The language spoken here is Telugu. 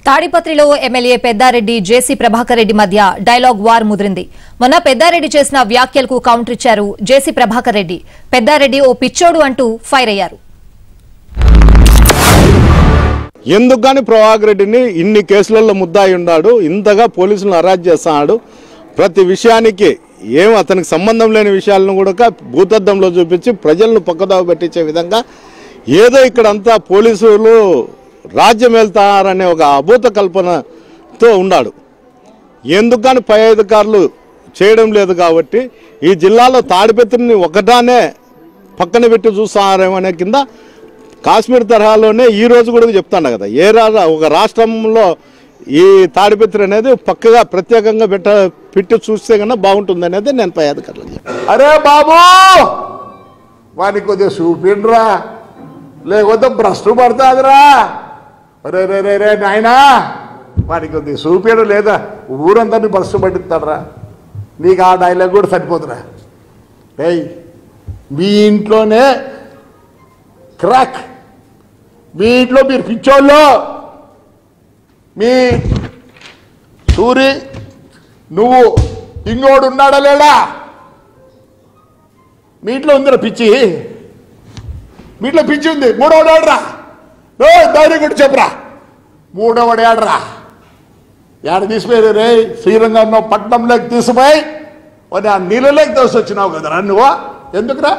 తాడిపత్రిలో ఎమ్మెల్యే పెద్దారెడ్డి జేసీ ప్రభాకర్ రెడ్డి మధ్య డైలాగ్ వార్ ముదిరింది. మొన్న పెద్దారెడ్డి చేసిన వ్యాఖ్యలకు కౌంటర్ ఇచ్చారు జేసీ ప్రభాకర్ రెడ్డి. పెద్దారెడ్డి ఓ పిచ్చోడు అంటూ ఫైర్ అయ్యారు. ఎందుకని ప్రభాకర్ రెడ్డిని ఇన్ని కేసులలో ముద్దాయి ఉన్నాడు, ఇంతగా పోలీసులను అరెస్ట్ చేస్తున్నాడు, ప్రతి విషయానికి అతనికి సంబంధం లేని విషయాలను కూడా భూతద్దంలో చూపించి ప్రజలను పక్కదావ పెట్టించే విధంగా ఏదో ఇక్కడంతా పోలీసులు రాజ్యం వెళ్తారనే ఒక అభూత కల్పనతో ఉన్నాడు. ఎందుకని పై అధికారులు చేయడం లేదు కాబట్టి ఈ జిల్లాలో తాడిపత్రిని ఒకటానే పక్కన పెట్టి చూస్తారేమనే కింద కాశ్మీర్ తరహాలోనే ఈ రోజు కూడా చెప్తాను కదా, ఒక రాష్ట్రంలో ఈ తాడిపత్రి అనేది పక్కగా ప్రత్యేకంగా పెట్టి చూస్తే కన్నా బాగుంటుంది అనేది నేను పై అధికారులు చెప్పాను. అరే బాబు వానికి కొద్దిగా చూపిండ్రా, లేకపోతే భ్రష్టు పడుతుందిరా. అరే రే రే రే నాయనా వానికి కొద్దిగా చూపించడం లేదా, ఊరందరినీ భ్రష్టు పట్టిస్తాడరా. నీకు ఆ డైలాగ్ కూడా సరిపోతురా. ఏయ్ మీ ఇంట్లోనే క్రాక్, మీ ఇంట్లో మీరు పిచ్చోళ్ళు, మీ సూరి నువ్వు ఇంకోడు ఉన్నాడా లేడా? మీ ఇంట్లో ఉందిరా పిచ్చి, మీ ఇంట్లో పిచ్చి ఉంది. మూడోడు ఆడరా, ధైర్యం కూడా చెప్పరా. మూడోవాడు ఆడరా, ఏడ తీసిపోయారు రే శ్రీరంగం పట్నంలోకి తీసిపోయి ఆ నీళ్ళలోకి దోసి వచ్చినావు కదరా నువ్వు. ఎందుకురా